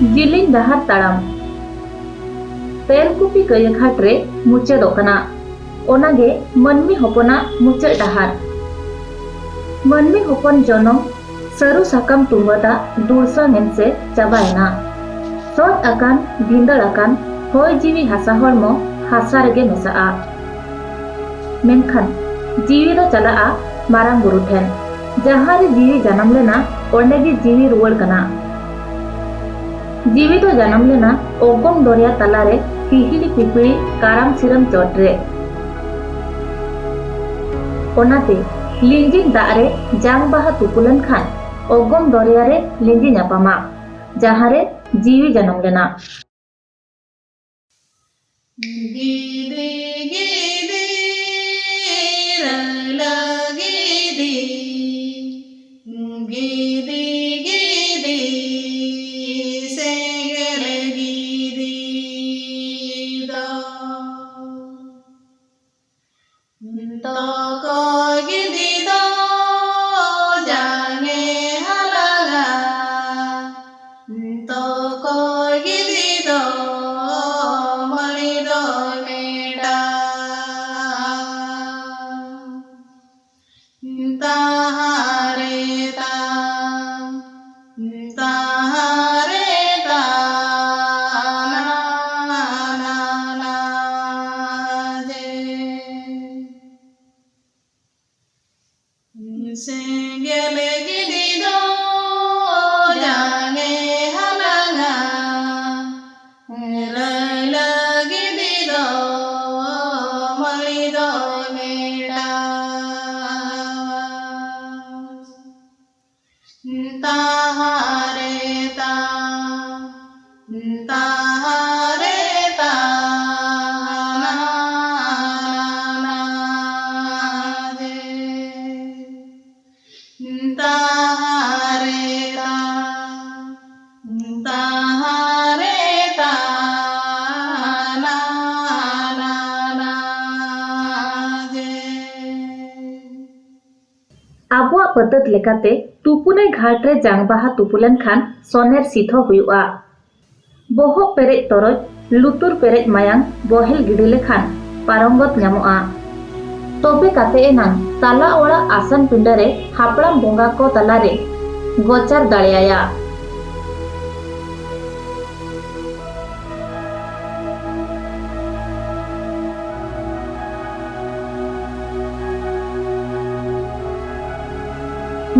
ᱡᱤᱞᱤᱧ ᱰᱟᱦᱟᱨ ᱛᱟᱲᱟᱢ ᱛᱮᱞᱠᱩᱯᱤ ᱜᱟᱹᱭᱟᱹᱜᱷᱟᱴ ᱨᱮ ᱢᱩᱪᱟᱹᱫᱚᱜ ᱠᱟᱱᱟ ᱚᱱᱟᱜᱮ ᱢᱟᱹᱱᱢᱤ ᱦᱚᱯᱚᱱᱟᱜ ᱢᱩᱪᱟᱹᱫ ᱰᱟᱦᱟर ᱢᱟᱹᱱᱢᱤ ᱦᱚᱯᱚन ᱡᱚᱱᱚᱢ ᱥᱟᱹᱨᱩ ᱥᱟᱠᱟᱢ ᱛᱩᱢᱵᱟᱹᱫᱟᱜ ᱫᱩᱲᱥᱟ ᱢᱮᱱᱥᱮ ᱪᱟᱵᱟᱭᱮᱱᱟ ᱥᱚᱡ ᱟᱠᱟᱱ ᱵᱷᱤᱸᱫᱟᱹᱲ akan ᱦᱚᱭ ᱡᱤᱣᱤ ᱦᱟᱥᱟ ᱦᱚᱲᱢᱚ ᱦᱟᱥᱟ ᱨᱮᱜᱮ ᱢᱮᱥᱟᱜᱼᱟ ᱢᱮᱱᱠᱷᱟन ᱡᱤᱣᱤ ᱫᱚ ᱪᱟᱞᱟᱜᱼᱟ ᱢᱟᱨᱟᱝ ᱵᱩᱨᱩ ᱴᱷᱮᱱ ᱡᱟᱦᱟᱸ ᱨᱮ ᱡᱤᱣᱤ ᱡᱟᱱᱟᱢ ᱞᱮᱱᱟ ᱚᱸᱰᱮ ᱜᱮ ᱡᱤᱣᱤ ᱨᱩᱣᱟᱹᱲ ᱠᱟᱱᱟ ᱡᱤᱣᱤ ᱫᱚ ᱡᱟᱱᱟᱢ ᱞᱮᱱᱟ ᱚᱜᱚᱢ ᱫᱚᱨᱭᱟ ᱛᱟᱞᱟᱨᱮ ᱦᱤᱦᱤᱲᱤ ᱯᱤᱯᱤᱲᱤ ᱠᱟᱨᱟᱢ ᱥᱤᱨᱟᱹᱢ ᱪᱚᱴᱨᱮ ᱚᱱᱟᱛᱮ ᱞᱤᱸᱡᱤᱱ ᱫᱟᱜ ᱨᱮ ᱡᱟᱝ ᱵᱟᱦᱟ ᱛᱩᱯᱩ ᱞᱮᱱᱠᱷᱟᱱ ᱚᱜᱚᱢ ᱫᱚᱨᱭᱟ ᱨᱮ ᱞᱤᱸᱡᱤ ᱧᱟᱯᱟᱢᱟ ᱡᱟᱦᱟᱸ ᱨᱮ ᱡᱤᱣᱤ ᱡᱟᱱᱟᱢ ᱞᱮᱱᱟ ᱜᱤᱫᱤ ᱜᱤᱫᱤ ᱨᱟᱞᱟ ᱜᱤᱫᱤ ᱜᱤᱫᱤ ᱜᱤᱫᱤ ᱥᱮᱸᱜᱮᱞ ᱜᱤᱫᱤ ᱫᱚ ᱜᱤᱫᱤ ᱫᱚ ᱡᱟᱝᱮ ᱦᱟᱞᱟᱝᱟ ᱛᱚᱠᱚ ᱜᱤᱫᱤ ᱫᱚ Senggel gidi do jange halanga Laila gidi do mali do meda Tahare ta ᱟᱵᱚᱣᱟᱜ ᱯᱚᱫᱷᱚᱛ ᱞᱮᱠᱟᱛᱮ ᱛᱩᱯᱩᱱᱟᱹᱭ ᱜᱷᱟᱴ ᱨᱮ ᱡᱟᱝ ᱵᱟᱦᱟ ᱛᱩᱯᱩ ᱞᱮᱱᱠᱷᱟᱱ ᱥᱚᱱᱮᱨ ᱥᱤᱛᱷᱚ ᱦᱩᱭᱩᱜᱼᱟ ᱵᱚᱦᱚᱜ ᱯᱮᱨᱮᱡ ᱛᱚᱨᱚᱡ ᱞᱩᱛᱩᱨ ᱯᱮᱨᱮᱡ ᱢᱟᱭᱟᱝ ᱵᱚᱦᱮᱞ ᱜᱤᱰᱤ ᱞᱮᱠᱷᱟᱱ ᱯᱟᱨᱚᱝᱜᱚᱛ ᱧᱟᱢᱚᱜᱼᱟ ᱛᱚᱵᱮ ᱠᱟᱛᱮ ᱮᱱᱟᱝ ᱛᱟᱞᱟ ᱚᱲᱟᱜ ᱟᱥᱟᱱ ᱯᱤᱸᱰᱟᱹ ᱨᱮ ᱦᱟᱯᱲᱟᱢ ᱵᱚᱸᱜᱟ ᱠᱚ ᱛᱟᱞᱟᱨᱮ ᱜᱚᱪᱟᱨ ᱫᱟᱲᱮᱭᱟᱭᱟ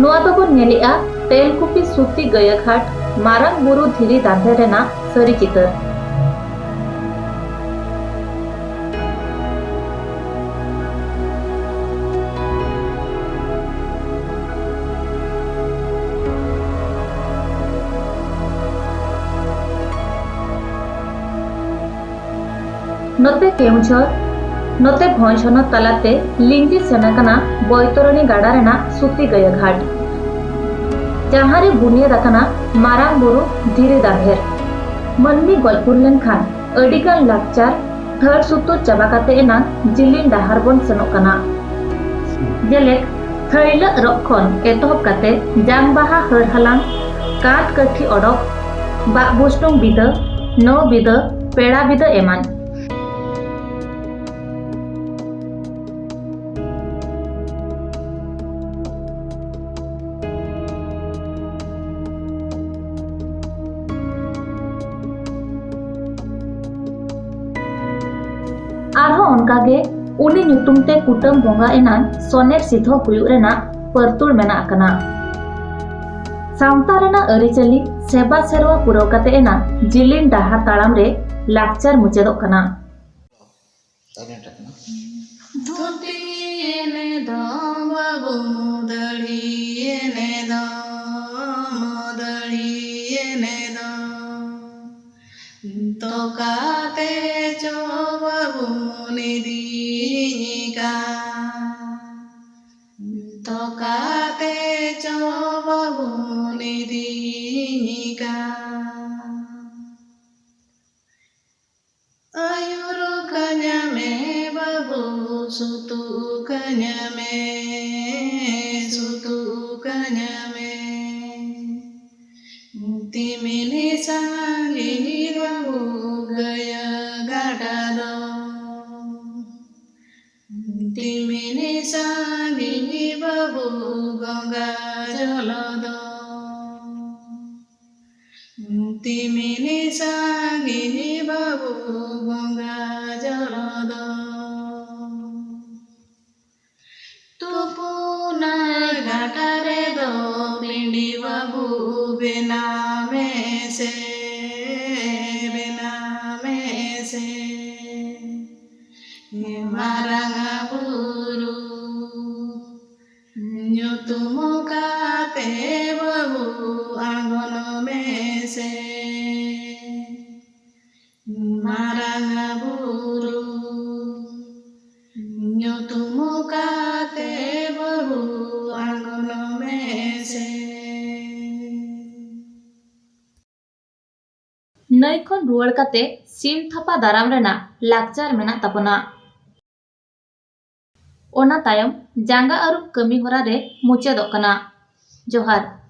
ᱱᱚᱣᱟ ᱫᱚᱵᱚᱱ ᱧᱮᱞᱮᱜᱼᱟ ᱛᱮᱞᱠᱩᱯᱤ ᱥᱩᱛᱤ ᱜᱟᱹᱭᱟᱹᱜᱷᱟᱴ ᱢᱟᱨᱟᱝ ᱵᱩᱨᱩ ᱫᱷᱤᱨᱤ ᱫᱟᱸᱫᱷᱮ ᱨᱮᱱᱟᱜ ᱥᱟᱹᱨᱤ ᱪᱤᱛᱟᱹᱨ ᱱᱚᱛᱮ ᱠᱮᱣᱡᱷᱚᱨ ᱱᱚᱛᱮ ᱵᱷᱚᱸᱡᱽ ᱦᱚᱱᱚᱛ ᱛᱟᱞᱟᱛᱮ ᱞᱤᱸᱡᱤ ᱥᱮᱱ ᱟᱠᱟᱱᱟ ᱵᱳᱭᱛᱚᱨᱚᱱᱤ ᱜᱟᱰᱟ ᱨᱮᱱᱟᱜ ᱥᱩᱛᱤ ᱜᱟᱹᱭᱟᱹᱜᱷᱟᱴ ᱡᱟᱦᱟᱸ ᱨᱮ ᱵᱩᱱᱭᱟᱹᱫ ᱟᱠᱟᱱᱟ ᱢᱟᱨᱟᱝ ᱵᱩᱨᱩ ᱫᱷᱤᱨᱤ ᱫᱟᱸᱫᱷᱮᱨ ᱢᱟᱹᱱᱢᱤ ᱜᱚᱡ ᱜᱩᱨ ᱞᱮᱱᱠᱷᱟन ᱟᱹᱰᱤᱜᱟᱱ ᱞᱟᱠᱪᱟᱨ ᱫᱷᱟᱹᱲ ᱥᱩᱛᱩᱨ ᱪᱟᱵᱟ ᱠᱟᱛᱮ ᱮᱱᱟᱝ ᱡᱤᱞᱤᱧ ᱰᱟᱦᱟᱨ ᱵᱚᱱ ᱥᱮᱱᱚᱜ ᱠᱟᱱᱟ ᱡᱮᱞᱮᱠ ᱛᱷᱟᱹᱭᱞᱟᱹᱜ ᱨᱚᱜ ᱠᱷᱚᱱ ᱮᱛᱚᱦᱚᱵ ᱠᱟᱛᱮ ᱡᱟᱝ ᱵᱟᱦᱟ ᱦᱟᱹᱨ ᱦᱟᱞᱟᱝ ᱠᱟᱸᱛ ᱠᱟᱹᱴᱷᱤ ᱚᱰᱚᱠ ᱵᱟᱜ ᱵᱩᱥᱴᱩᱝ ᱵᱤᱫᱟᱹ ᱱᱚ ᱵᱤᱫᱟᱹ ᱯᱮᱲᱟ ᱵᱤᱫᱟᱹ ᱮᱢᱟᱱ आरहों उनकागे उनी ᱧᱩᱛᱩᱢ ᱛᱮ ᱠᱩᱴᱟᱹᱢ ᱵᱚᱸᱜᱟ ᱮᱱᱟᱝ ᱥᱚᱱᱮᱨ ᱥᱤᱛᱷᱚ ᱦᱩᱭᱩᱜ ᱨᱮᱱᱟᱜ ᱯᱟᱹᱨᱛᱩᱲ ᱢᱮᱱᱟᱜ ᱟᱠᱟᱱᱟ ᱥᱟᱶᱛᱟ ᱨᱮᱱᱟᱜ ᱟᱹᱨᱤᱪᱟᱹᱞᱤ ᱥᱮᱵᱟ ᱥᱮᱨᱣᱟ ᱯᱩᱨᱟᱹᱣ ᱠᱟᱛᱮ ᱮᱱᱟᱝ ᱡᱤᱞᱤᱧ ᱰᱟᱦᱟᱨ ᱛᱟᱲᱟᱢ ᱨᱮ ᱞᱟᱠᱪᱟᱨ ᱢᱩᱪᱟᱹᱫᱚᱜ ᱠᱟᱱᱟ धोती ने दो बाबू मुदड़ी ने दो मुदड़ी ने दो तो काते जो बाबू निदी का तो काते जो बाबू निदी का ayuru kanya me babu sutu kanya me timini sa तिमिनि साङ्गी बाबु गङ्गा जल दो तुपुना घाटारे दो पिंडी बाबू बेनामे से मारंगा बुरु nyutum kate babu angon mese maranga buru nyutum kate babu angon mese नई खन रुआड़ काते सिम थापा दाराम रेना लाकचार मेना ताबोना ओना तायम जांगा अरुप कमी होरा रे मुचादोग कना। जोहार।